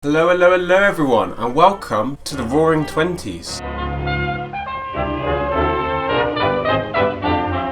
Hello, hello, hello everyone, and welcome to the Roaring Twenties.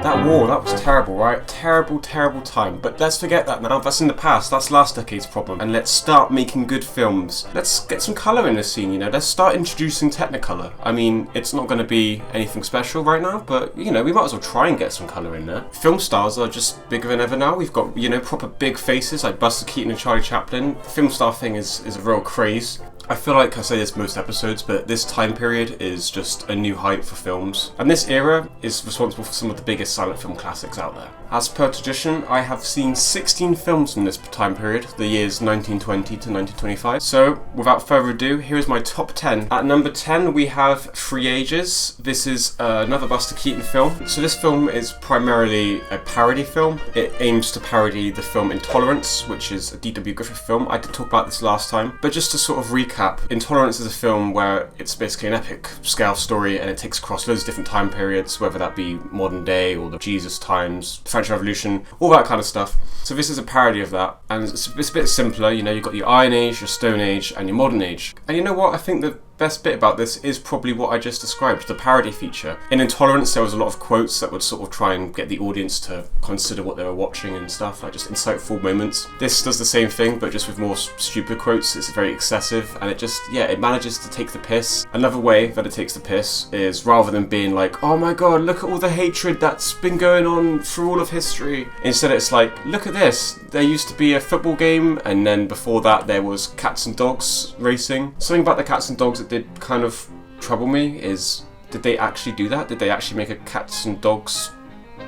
That war, that was terrible, right? Terrible, terrible time. But let's forget that now. That's in the past. That's last decade's problem. And let's start making good films. Let's get some colour in this scene, you know? Let's start introducing Technicolor. I mean, it's not going to be anything special right now, but, you know, we might as well try and get some colour in there. Film stars are just bigger than ever now. We've got, you know, proper big faces like Buster Keaton and Charlie Chaplin. The film star thing is a real craze. I feel like I say this most episodes, but this time period is just a new height for films. And this era is responsible for some of the biggest silent film classics out there. As per tradition, I have seen 16 films from this time period, the years 1920 to 1925. So, without further ado, here is my top 10. At number 10, we have Three Ages. This is another Buster Keaton film. So this film is primarily a parody film. It aims to parody the film Intolerance, which is a D.W. Griffith film. I did talk about this last time, but just to sort of recap, Intolerance is a film where it's basically an epic scale story and it takes across loads of different time periods, whether that be modern day or the Jesus times, French Revolution, all that kind of stuff. So this is a parody of that, and it's a bit simpler. You know, you've got your Iron Age, your Stone Age, and your Modern Age. And you know what? I think the best bit about this is probably what I just described, the parody feature. In Intolerance, there was a lot of quotes that would sort of try and get the audience to consider what they were watching and stuff, like just insightful moments. This does the same thing, but just with more stupid quotes. It's very excessive, and it just, yeah, it manages to take the piss. Another way that it takes the piss is, rather than being like, oh my god, look at all the hatred that's been going on through all of history, instead it's like, look at this, there used to be a football game, and then before that there was cats and dogs racing. Something about the cats and dogs that did kind of trouble me is, did they actually do that? Did they actually make a cats and dogs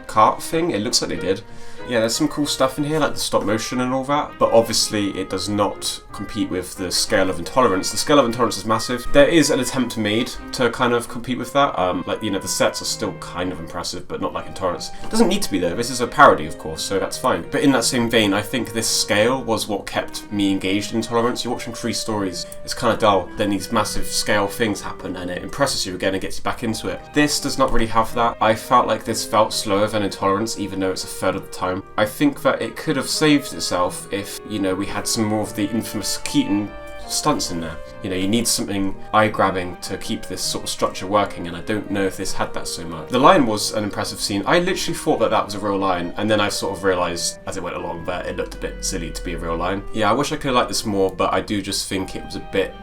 kart thing? It looks like they did. Yeah, there's some cool stuff in here, like the stop motion and all that, but obviously it does not compete with the scale of Intolerance. The scale of Intolerance is massive. There is an attempt made to kind of compete with that. Like, you know, the sets are still kind of impressive, but not like Intolerance. It doesn't need to be though. This is a parody, of course, so that's fine. But in that same vein, I think this scale was what kept me engaged in Intolerance. You're watching three stories, it's kind of dull. Then these massive scale things happen and it impresses you again and gets you back into it. This does not really have that. I felt like this felt slower than Intolerance, even though it's a third of the time. I think that it could have saved itself if, you know, we had some more of the infamous Keaton stunts in there. You know, you need something eye-grabbing to keep this sort of structure working, and I don't know if this had that so much. The lion was an impressive scene. I literally thought that that was a real lion, and then I sort of realised as it went along that it looked a bit silly to be a real lion. Yeah, I wish I could have liked this more, but I do just think it was a bit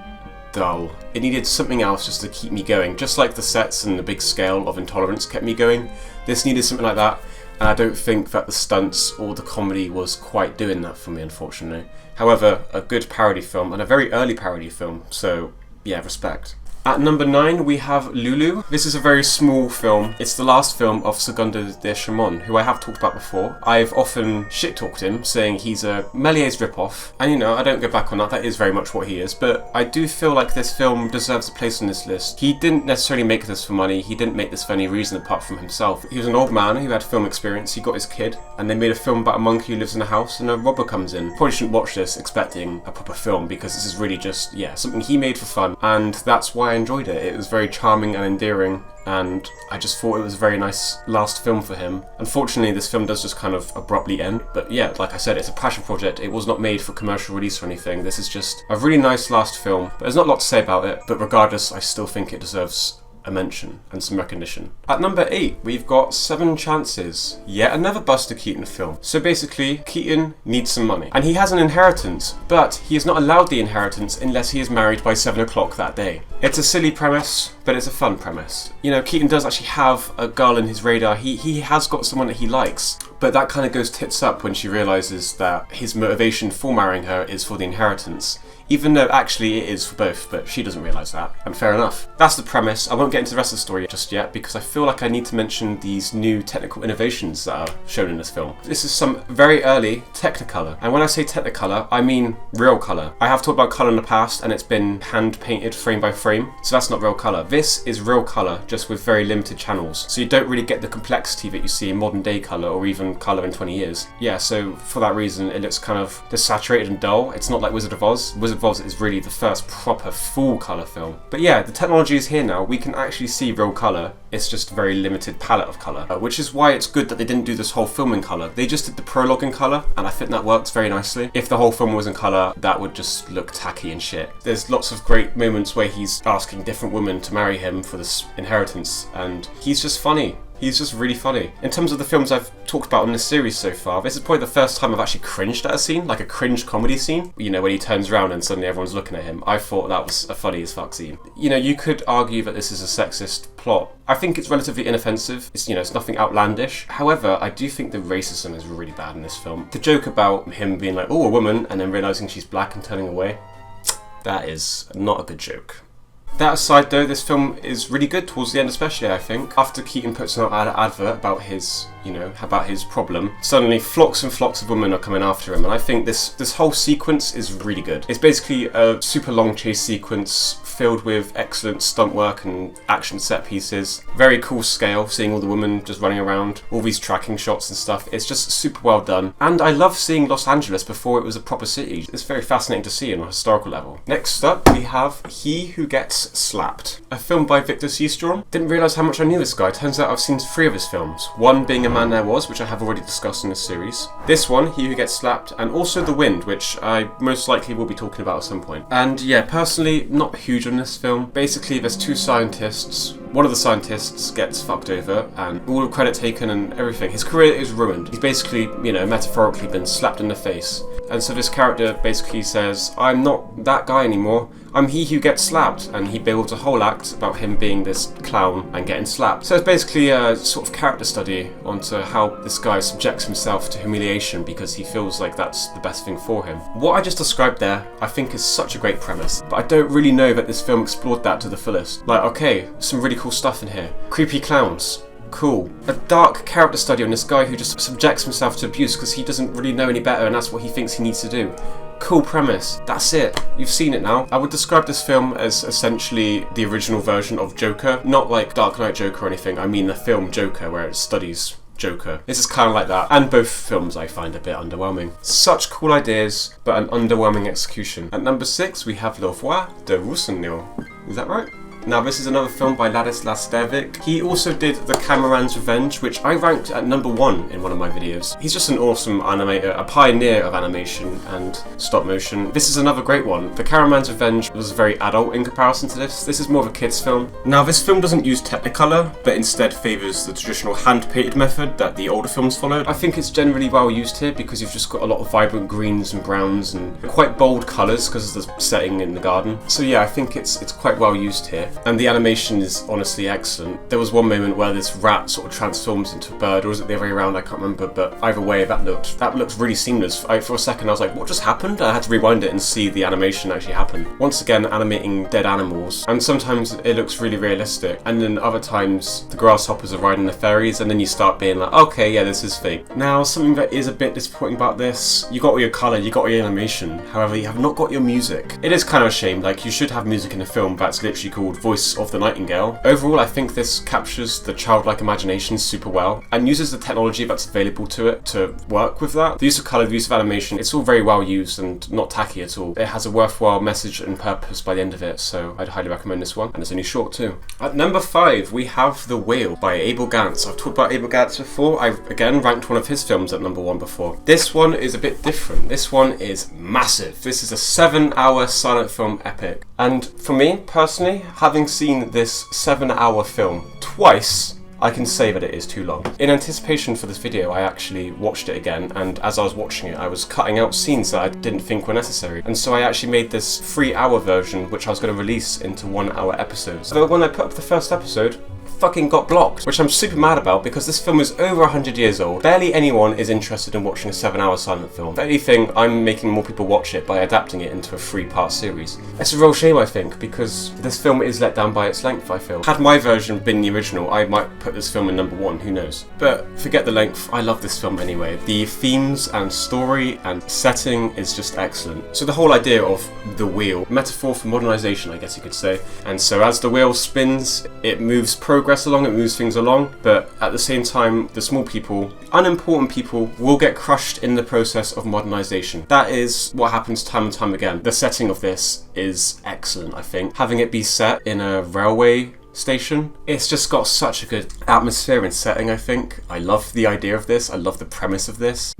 dull. It needed something else just to keep me going. Just like the sets and the big scale of Intolerance kept me going, this needed something like that. And I don't think that the stunts or the comedy was quite doing that for me, unfortunately. However, a good parody film, and a very early parody film, so yeah, respect. At number 9, we have Lulu. This is a very small film. It's the last film of Segundo de Chamon, who I have talked about before. I've often shit-talked him, saying he's a Méliès ripoff. And you know, I don't go back on that, that is very much what he is. But I do feel like this film deserves a place on this list. He didn't necessarily make this for money. He didn't make this for any reason apart from himself. He was an old man who had film experience. He got his kid, and they made a film about a monkey who lives in a house, and a robber comes in. Probably shouldn't watch this expecting a proper film, because this is really just, yeah, something he made for fun. And that's why I enjoyed it. It was very charming and endearing, and I just thought it was a very nice last film for him. Unfortunately, this film does just kind of abruptly end, but yeah, like I said, it's a passion project. It was not made for commercial release or anything. This is just a really nice last film, but there's not a lot to say about it, but regardless, I still think it deserves a mention and some recognition. At number 8, we've got Seven Chances, yet another Buster Keaton film. So basically, Keaton needs some money, and he has an inheritance, but he is not allowed the inheritance unless he is married by 7 o'clock that day. It's a silly premise, but it's a fun premise. You know, Keaton does actually have a girl in his radar. He has got someone that he likes, but that kind of goes tits up when she realises that his motivation for marrying her is for the inheritance. Even though actually it is for both, but she doesn't realise that, and fair enough. That's the premise. I won't get into the rest of the story just yet, because I feel like I need to mention these new technical innovations that are shown in this film. This is some very early Technicolor, and when I say Technicolor, I mean real colour. I have talked about colour in the past, and it's been hand-painted frame by frame, so that's not real colour. This is real colour, just with very limited channels, so you don't really get the complexity that you see in modern day colour, or even colour in 20 years. Yeah, so for that reason, it looks kind of just saturated and dull. It's not like Wizard of Oz. Wizard of Oz is really the first proper full colour film. But yeah, the technology is here now. We can actually see real colour. It's just a very limited palette of colour, which is why it's good that they didn't do this whole film in colour. They just did the prologue in colour, and I think that works very nicely. If the whole film was in colour, that would just look tacky and shit. There's lots of great moments where he's asking different women to marry him for this inheritance, and he's just funny. He's just really funny. In terms of the films I've talked about in this series so far, this is probably the first time I've actually cringed at a scene, like a cringe comedy scene. You know, when he turns around and suddenly everyone's looking at him. I thought that was a funny as fuck scene. You know, you could argue that this is a sexist plot. I think it's relatively inoffensive. It's, you know, it's nothing outlandish. However, I do think the racism is really bad in this film. The joke about him being like, oh, a woman, and then realising she's black and turning away, that is not a good joke. That aside though, this film is really good towards the end especially, I think. After Keaton puts out an advert about his, you know, about his problem, suddenly flocks and flocks of women are coming after him, and I think this whole sequence is really good. It's basically a super long chase sequence filled with excellent stunt work and action set pieces. Very cool scale, seeing all the women just running around, all these tracking shots and stuff. It's just super well done. And I love seeing Los Angeles before it was a proper city. It's very fascinating to see on a historical level. Next up, we have He Who Gets Slapped, a film by Victor Seastrom. Didn't realise how much I knew this guy. Turns out I've seen 3 of his films. One being A Man There Was, which I have already discussed in this series. This one, He Who Gets Slapped, and also The Wind, which I most likely will be talking about at some point. And yeah, personally, not huge on this film. Basically, there's 2 scientists. One of the scientists gets fucked over, and all the credit taken and everything. His career is ruined. He's basically, you know, metaphorically been slapped in the face. And so this character basically says, I'm not that guy anymore. I'm he who gets slapped. And he builds a whole act about him being this clown and getting slapped. So it's basically a sort of character study onto how this guy subjects himself to humiliation because he feels like that's the best thing for him. What I just described there, I think is such a great premise, but I don't really know that this film explored that to the fullest. Like, okay, some really cool stuff in here. Creepy clowns. Cool. A dark character study on this guy who just subjects himself to abuse because he doesn't really know any better and that's what he thinks he needs to do. Cool premise. That's it. You've seen it now. I would describe this film as essentially the original version of Joker. Not like Dark Knight Joker or anything. I mean the film Joker, where it studies Joker. This is kind of like that. And both films I find a bit underwhelming. Such cool ideas, but an underwhelming execution. At number 6, we have Le Voix de Rossignol. Is that right? Now this is another film by Ladislas Stevic. He also did The Cameraman's Revenge, which I ranked at number 1 in one of my videos. He's just an awesome animator, a pioneer of animation and stop motion. This is another great one. The Cameraman's Revenge was very adult in comparison to this. This is more of a kid's film. Now this film doesn't use Technicolor, but instead favours the traditional hand-painted method that the older films followed. I think it's generally well used here because you've just got a lot of vibrant greens and browns and quite bold colours because of the setting in the garden. So yeah, I think it's quite well used here. And the animation is honestly excellent. There was one moment where this rat sort of transforms into a bird, or is it the other way around? I can't remember, but either way, that looked really seamless. For a second I was like, what just happened? I had to rewind it and see the animation actually happen. Once again, animating dead animals, and sometimes it looks really realistic, and then other times the grasshoppers are riding the fairies, and then you start being like, okay, yeah, this is fake. Now, something that is a bit disappointing about this, you got all your colour, you got all your animation, however, you have not got your music. It is kind of a shame, like, you should have music in a film that's literally called Voice of the Nightingale. Overall, I think this captures the childlike imagination super well and uses the technology that's available to it to work with that. The use of colour, the use of animation, it's all very well used and not tacky at all. It has a worthwhile message and purpose by the end of it, so I'd highly recommend this one, and it's only short too. At number 5, we have The Whale by Abel Gance. I've talked about Abel Gance before. I've again ranked one of his films at number 1 before. This one is a bit different. This one is massive. This is a 7-hour silent film epic. And for me, personally, having seen this 7-hour film twice, I can say that it is too long. In anticipation for this video, I actually watched it again, and as I was watching it, I was cutting out scenes that I didn't think were necessary. And so I actually made this 3-hour version, which I was going to release into 1-hour episodes. So when I put up the first episode, fucking got blocked, which I'm super mad about because this film is over 100 years old. Barely anyone is interested in watching a 7-hour silent film. If anything, I'm making more people watch it by adapting it into a 3-part series. It's a real shame, I think, because this film is let down by its length, I feel. Had my version been the original, I might put this film in number 1, who knows. But forget the length, I love this film anyway. The themes and story and setting is just excellent. So the whole idea of the wheel, metaphor for modernisation, I guess you could say. And so as the wheel spins, it moves progress progress along, it moves things along, but at the same time, the small people, unimportant people, will get crushed in the process of modernization. That is what happens time and time again. The setting of this is excellent, I think. Having it be set in a railway station, it's just got such a good atmosphere and setting, I think. I love the idea of this, I love the premise of this.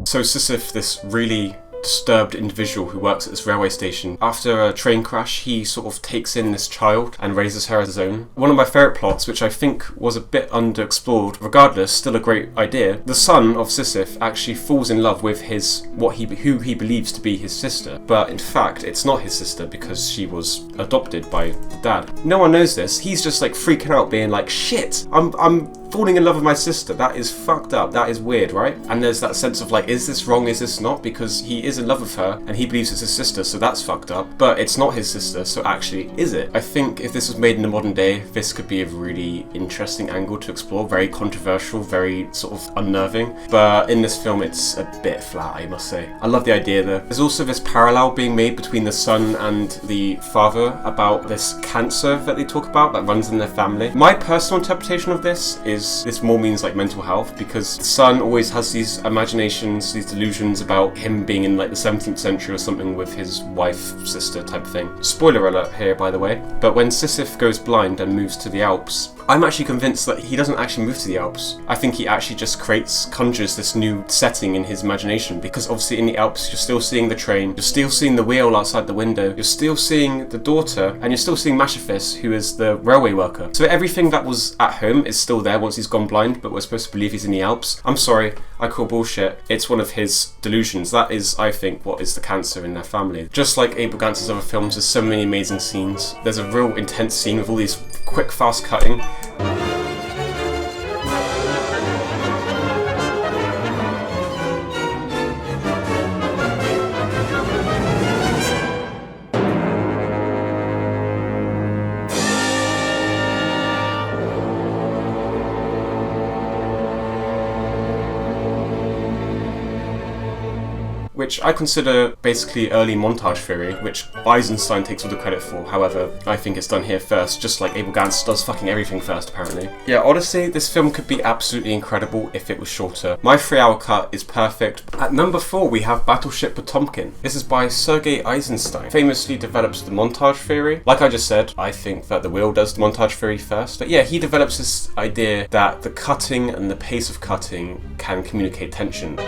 So Sisyph, this really disturbed individual who works at this railway station, after a train crash, he sort of takes in this child and raises her as his own. One of my favourite plots, which I think was a bit underexplored, regardless, still a great idea. The son of Sisyph actually falls in love with who he believes to be his sister, but in fact, it's not his sister because she was adopted by the dad. No one knows this. He's just like freaking out, being like, shit, I'm falling in love with my sister. That is fucked up. That is weird, right? And there's that sense of like, is this wrong? Is this not? Because he is in love with her and he believes it's his sister, so that's fucked up. But it's not his sister, so actually, is it? I think if this was made in the modern day, this could be a really interesting angle to explore. Very controversial, very sort of unnerving. But in this film, it's a bit flat, I must say. I love the idea though. There's also this parallel being made between the son and the father about this cancer that they talk about that runs in their family. My personal interpretation of this is this more means like mental health, because the son always has these imaginations, these delusions about him being in like the 17th century or something with his wife, sister type thing. Spoiler alert here, by the way. But when Sisyph goes blind and moves to the Alps, I'm actually convinced that he doesn't actually move to the Alps. I think he actually just conjures this new setting in his imagination, because obviously in the Alps you're still seeing the train, you're still seeing the wheel outside the window, you're still seeing the daughter, and you're still seeing Mashafis, who is the railway worker. So everything that was at home is still there once he's gone blind, but we're supposed to believe he's in the Alps. I'm sorry, I call bullshit. It's one of his delusions. That is, I think, what is the cancer in their family. Just like Abel Gantz's other films, there's so many amazing scenes. There's a real intense scene with all these quick, fast cutting. Which I consider basically early montage theory, which Eisenstein takes all the credit for. However, I think it's done here first, just like Abel Gantz does fucking everything first, apparently. Yeah, honestly, this film could be absolutely incredible if it was shorter. My 3-hour cut is perfect. At number 4, we have Battleship Potemkin. This is by Sergei Eisenstein. Famously develops the montage theory. Like I just said, I think that the wheel does the montage theory first. But yeah, he develops this idea that the cutting and the pace of cutting can communicate tension.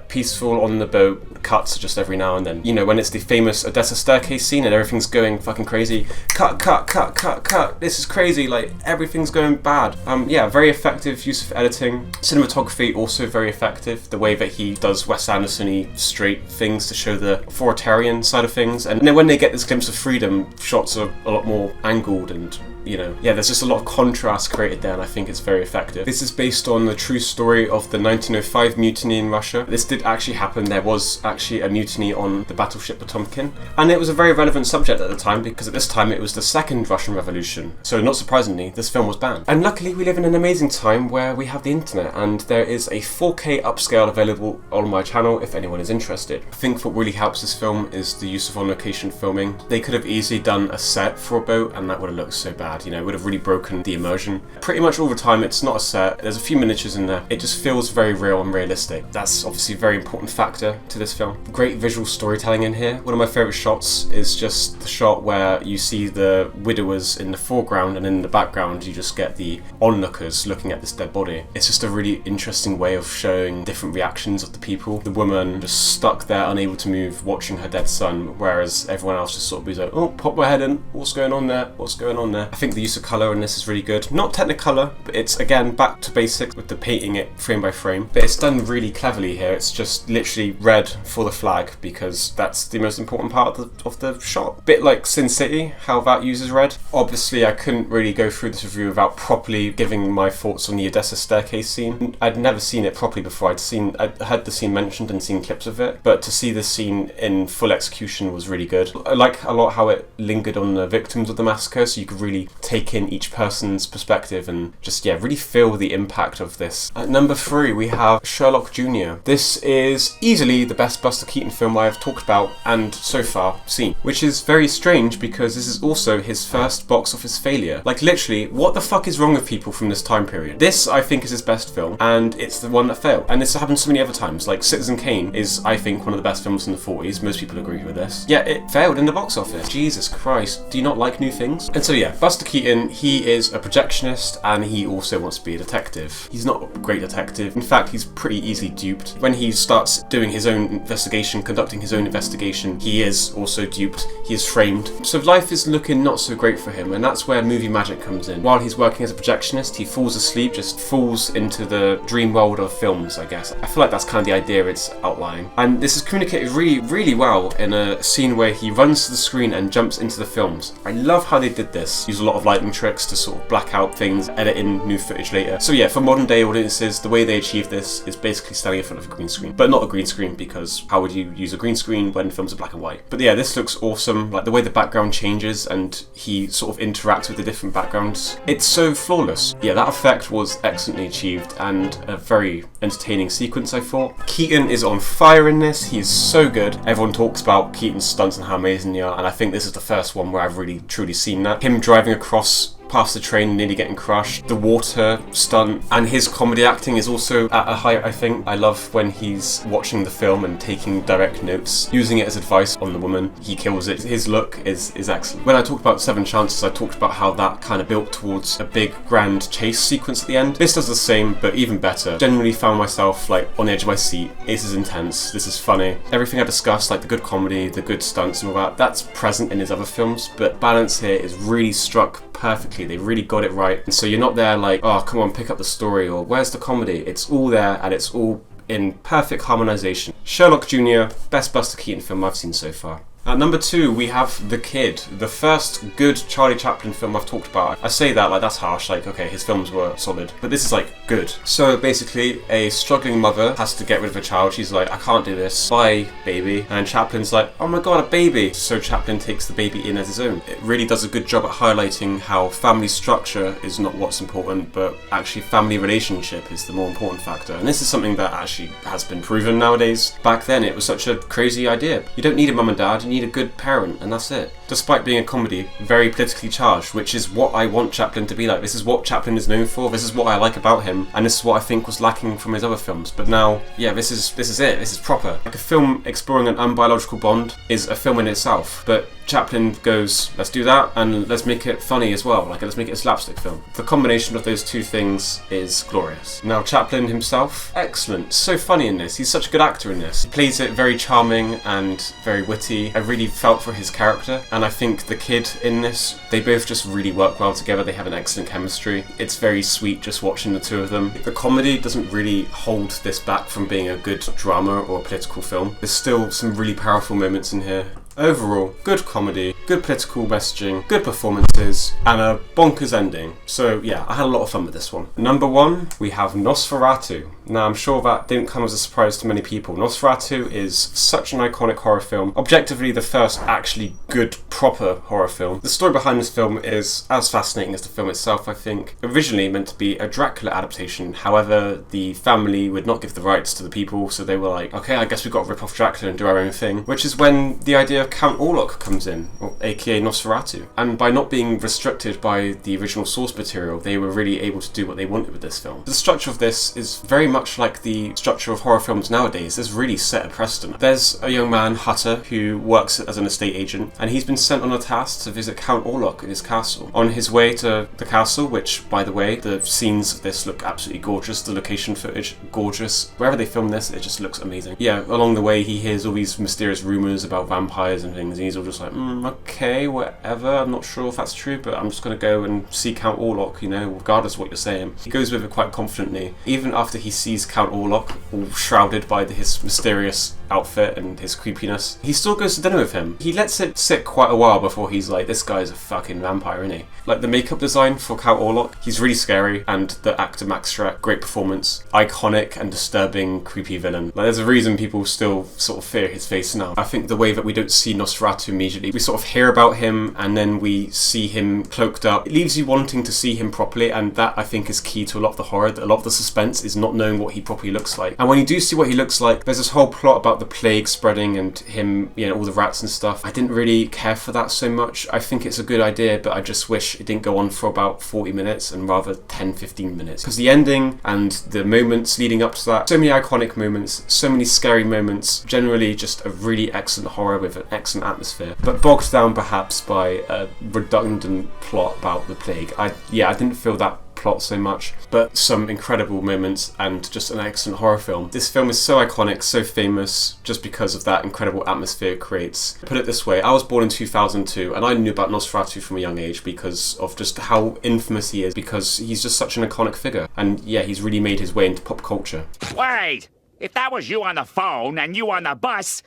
Peaceful on the boat, cuts just every now and then. You know, when it's the famous Odessa staircase scene and everything's going fucking crazy. Cut, cut, cut, cut, cut. This is crazy, like everything's going bad. Yeah, very effective use of editing. Cinematography also very effective. The way that he does Wes Anderson-y straight things to show the authoritarian side of things. And then when they get this glimpse of freedom, shots are a lot more angled and, you know, yeah, there's just a lot of contrast created there, and I think it's very effective. This is based on the true story of the 1905 mutiny in Russia. This did actually happen. There was actually a mutiny on the Battleship Potemkin, and it was a very relevant subject at the time, because at this time it was the second Russian Revolution. So not surprisingly, this film was banned. And luckily we live in an amazing time where we have the internet, and there is a 4K upscale available on my channel if anyone is interested. I think what really helps this film is the use of on-location filming. They could have easily done a set for a boat and that would have looked so bad. had. You know, it would have really broken the immersion. Pretty much all the time, it's not a set. There's a few miniatures in there. It just feels very real and realistic. That's obviously a very important factor to this film. Great visual storytelling in here. One of my favourite shots is just the shot where you see the widowers in the foreground, and in the background you just get the onlookers looking at this dead body. It's just a really interesting way of showing different reactions of the people. The woman just stuck there, unable to move, watching her dead son, whereas everyone else just sort of be like, oh, pop my head in, what's going on there, what's going on there. I think the use of colour in this is really good. Not Technicolor, but it's again back to basics with the painting it frame by frame, but it's done really cleverly here. It's just literally red for the flag because that's the most important part of the shot. Bit like Sin City, how that uses red. Obviously I couldn't really go through this review without properly giving my thoughts on the Odessa staircase scene. I'd never seen it properly before. I'd heard the scene mentioned and seen clips of it, but to see the scene in full execution was really good. I like a lot how it lingered on the victims of the massacre, so you could really take in each person's perspective and just, yeah, really feel the impact of this. At number 3, we have Sherlock Jr. This is easily the best Buster Keaton film I have talked about and so far seen, which is very strange because this is also his first box office failure. Like, literally, what the fuck is wrong with people from this time period? This, I think, is his best film, and it's the one that failed. And this happened so many other times. Like, Citizen Kane is, I think, one of the best films in the 40s. Most people agree with this. Yeah, it failed in the box office. Jesus Christ, do you not like new things? And so yeah, Buster Keaton, he is a projectionist, and he also wants to be a detective. He's not a great detective. In fact, he's pretty easily duped. When he starts doing his own investigation, conducting his own investigation, he is also duped. He is framed. So life is looking not so great for him, and that's where movie magic comes in. While he's working as a projectionist, he falls asleep, just falls into the dream world of films, I guess. I feel like that's kind of the idea it's outlining. And this is communicated really, really well in a scene where he runs to the screen and jumps into the films. I love how they did this. Use a lot of lighting tricks to sort of black out things, edit in new footage later. So yeah, for modern day audiences, the way they achieve this is basically standing in front of a green screen. But not a green screen, because how would you use a green screen when films are black and white? But yeah, this looks awesome. Like the way the background changes and he sort of interacts with the different backgrounds. It's so flawless. Yeah, that effect was excellently achieved and a very entertaining sequence, I thought. Keaton is on fire in this. He is so good. Everyone talks about Keaton's stunts and how amazing they are, and I think this is the first one where I've really truly seen that. Him driving across past the train, nearly getting crushed, the water stunt, and his comedy acting is also at a height, I think. I love when he's watching the film and taking direct notes, using it as advice on the woman. He kills it. His look is excellent. When I talked about Seven Chances, I talked about how that kind of built towards a big grand chase sequence at the end. This does the same, but even better. Generally found myself like on the edge of my seat. This is intense, this is funny. Everything I discussed, like the good comedy, the good stunts and all that, that's present in his other films, but balance here is really struck perfectly. They really got it right. And so you're not there like, oh, come on, pick up the story, or where's the comedy? It's all there and it's all in perfect harmonization. Sherlock Jr., best Buster Keaton film I've seen so far. At number 2, we have The Kid, the first good Charlie Chaplin film I've talked about. I say that like that's harsh, like okay, his films were solid, but this is like good. So basically, a struggling mother has to get rid of a child. She's like, I can't do this, bye baby. And Chaplin's like, oh my god, a baby. So Chaplin takes the baby in as his own. It really does a good job at highlighting how family structure is not what's important, but actually family relationship is the more important factor. And this is something that actually has been proven nowadays. Back then it was such a crazy idea. You don't need a mum and dad, you need a good parent, and that's it. Despite being a comedy, very politically charged, which is what I want Chaplin to be like. This is what Chaplin is known for, this is what I like about him, and this is what I think was lacking from his other films. But now, yeah, this is it, this is proper. Like a film exploring an unbiological bond is a film in itself, but Chaplin goes, let's do that, and let's make it funny as well, like let's make it a slapstick film. The combination of those two things is glorious. Now Chaplin himself, excellent, so funny in this, he's such a good actor in this. He plays it very charming and very witty. I really felt for his character, and I think the kid in this, they both just really work well together. They have an excellent chemistry. It's very sweet just watching the two of them. The comedy doesn't really hold this back from being a good drama or a political film. There's still some really powerful moments in here. Overall, good comedy, good political messaging, good performances, and a bonkers ending. So yeah, I had a lot of fun with this one. Number 1, we have Nosferatu. Now I'm sure that didn't come as a surprise to many people. Nosferatu is such an iconic horror film. Objectively the first actually good, proper horror film. The story behind this film is as fascinating as the film itself, I think. Originally meant to be a Dracula adaptation, however the family would not give the rights to the people, so they were like, okay, I guess we've got to rip off Dracula and do our own thing. Which is when the idea idea of Count Orlok comes in, or aka Nosferatu. And by not being restricted by the original source material, they were really able to do what they wanted with this film. The structure of this is very much like the structure of horror films nowadays. This really set a precedent. There's a young man, Hutter, who works as an estate agent, and he's been sent on a task to visit Count Orlok in his castle. On his way to the castle, which, by the way, the scenes of this look absolutely gorgeous, the location footage, gorgeous. Wherever they film this, it just looks amazing. Yeah, along the way he hears all these mysterious rumours about vampires and things, and he's all just like, okay, whatever, I'm not sure if that's true, but I'm just gonna go and see Count Orlok, you know, regardless of what you're saying. He goes with it quite confidently, even after he sees Count Orlok, all shrouded by his mysterious outfit and his creepiness. He still goes to dinner with him. He lets it sit quite a while before he's like, this guy's a fucking vampire, isn't he? Like the makeup design for Count Orlok, he's really scary, and the actor Max Schreck, great performance. Iconic and disturbing, creepy villain. Like there's a reason people still sort of fear his face now. I think the way that we don't see Nosferatu immediately, we sort of hear about him and then we see him cloaked up. It leaves you wanting to see him properly, and that I think is key to a lot of the horror. That a lot of the suspense is not knowing what he properly looks like. And when you do see what he looks like, there's this whole plot about the plague spreading and him, you know, all the rats and stuff. I didn't really care for that so much. I think it's a good idea, but I just wish it didn't go on for about 40 minutes and rather 10-15 minutes. Because the ending and the moments leading up to that, so many iconic moments, so many scary moments, generally just a really excellent horror with an excellent atmosphere, but bogged down perhaps by a redundant plot about the plague. I didn't feel that plot so much, but some incredible moments and just an excellent horror film. This film is so iconic, so famous, just because of that incredible atmosphere it creates. Put it this way, I was born in 2002 and I knew about Nosferatu from a young age because of just how infamous he is, because he's just such an iconic figure, and yeah, he's really made his way into pop culture. Wait! If that was you on the phone and you on the bus,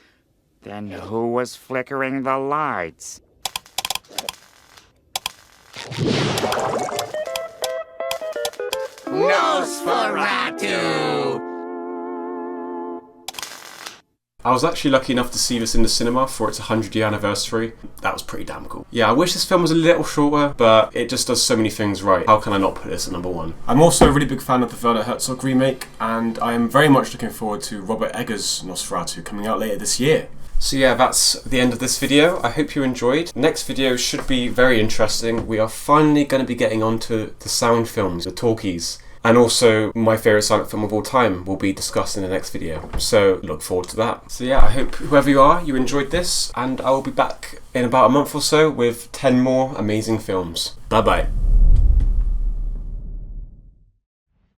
then who was flickering the lights? Nosferatu! I was actually lucky enough to see this in the cinema for its 100-year anniversary. That was pretty damn cool. Yeah, I wish this film was a little shorter, but it just does so many things right. How can I not put this at number one? I'm also a really big fan of the Werner Herzog remake, and I am very much looking forward to Robert Eggers' Nosferatu coming out later this year. So yeah, that's the end of this video. I hope you enjoyed. Next video should be very interesting. We are finally going to be getting onto the sound films, the talkies. And also, my favourite silent film of all time will be discussed in the next video. So, look forward to that. So yeah, I hope whoever you are, you enjoyed this. And I will be back in about a month or so with 10 more amazing films. Bye bye.